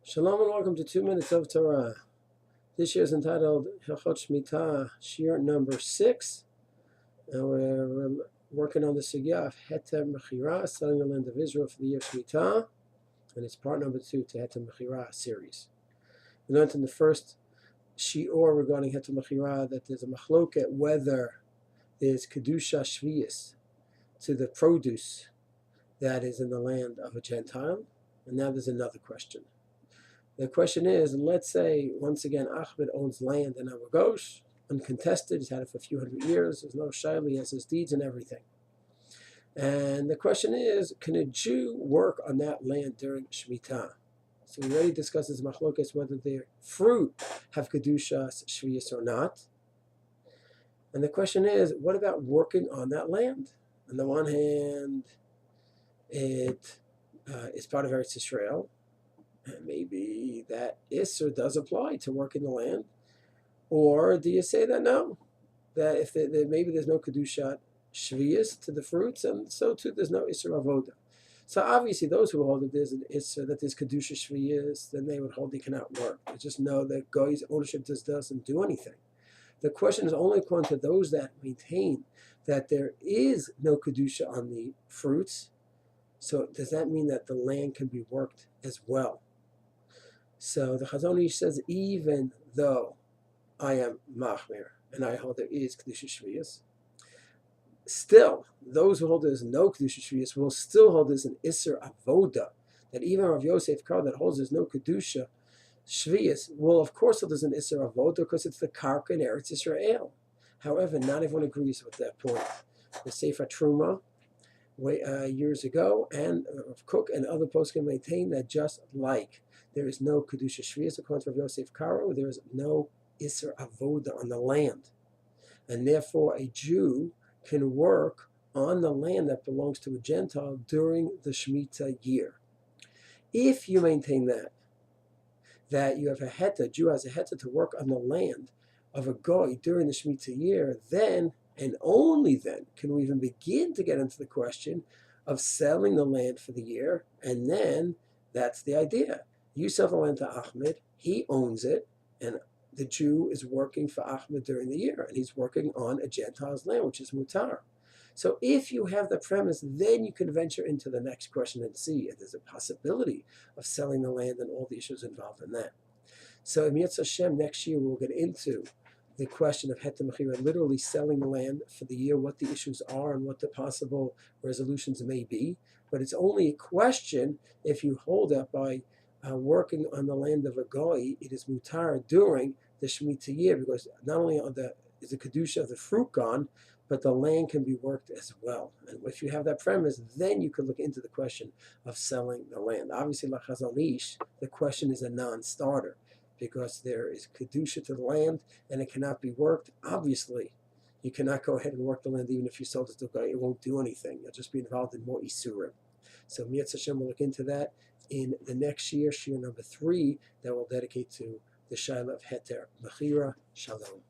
Shalom and welcome to 2 Minutes of Torah. This year is entitled Hilchot Shmittah, Shiur number 6. And we're working on the sugya of Heter Mechira, selling the land of Israel for the year of Shmittah. And it's part number 2 to Heter Mechira series. We learned in the first Shiur regarding Heter Mechira that there's a Machloket whether there's Kedusha Shviit to the produce that is in the land of a Gentile. And now there's another question. The question is, let's say, once again, Ahmed owns land in Abu Ghosh, uncontested, he's had it for a few hundred years, there's no shayla, he has his deeds and everything. And the question is, can a Jew work on that land during Shmittah? So we already discussed this Machloket whether their fruit have Kedusha Shviit or not. And the question is, what about working on that land? On the one hand, it is part of Eretz Yisrael. And maybe that Isser does apply to work in the land. Or do you say that no? That if maybe there's no Kedusha Shviit to the fruits, and so too there's no Isser Avoda. So obviously those who hold that there's an Isser, that there's Kedusha Shviit, then they would hold they cannot work. They just know that Goy's ownership just doesn't do anything. The question is only according to those that maintain that there is no Kedusha on the fruits. So does that mean that the land can be worked as well? So the Chazon says, even though I am Machmir and I hold there is Kedusha Shviit, still, those who hold there's no Kedusha Shviit will still hold there's an Isser Avoda, that even Rav Yosef Kar that holds there's no Kedusha Shviit will of course hold there's an Isser Avoda because it's the Karka in Eretz Yisrael. However, not everyone agrees with that point. The Saifer Hateruma years ago, and Rav Kook and other poskim maintain that just like there is no Kedusha Shviit, according to Rav Yosef Karo, there is no Isser Avoda on the land. And therefore a Jew can work on the land that belongs to a Gentile during the Shmittah year. If you maintain that you have a Jew has a Heter to work on the land of a Goy during the Shmittah year, then and only then can we even begin to get into the question of selling the land for the year. And then that's the idea. You sell the land to Ahmed, he owns it, and the Jew is working for Ahmed during the year, and he's working on a Gentile's land, which is mutar. So if you have the premise, then you can venture into the next question and see if there's a possibility of selling the land and all the issues involved in that. So in Yetz Hashem, next year we'll get into the question of Heter Mechira, literally selling the land for the year, what the issues are and what the possible resolutions may be. But it's only a question if you hold that by working on the land of a Goy, it is mutar during the Shemitah year, because not only is the Kedusha of the fruit gone, but the land can be worked as well. And if you have that premise, then you could look into the question of selling the land. Obviously, like Chazon, the question is a non-starter, because there is Kedusha to the land and it cannot be worked. Obviously, you cannot go ahead and work the land even if you sold it to a Goy. It won't do anything. You'll just be involved in more isurim. So Myers Hashem will look into that in the next year, Shiur number 3, that will dedicate to the Shaila of Heter Mechira. Shalom.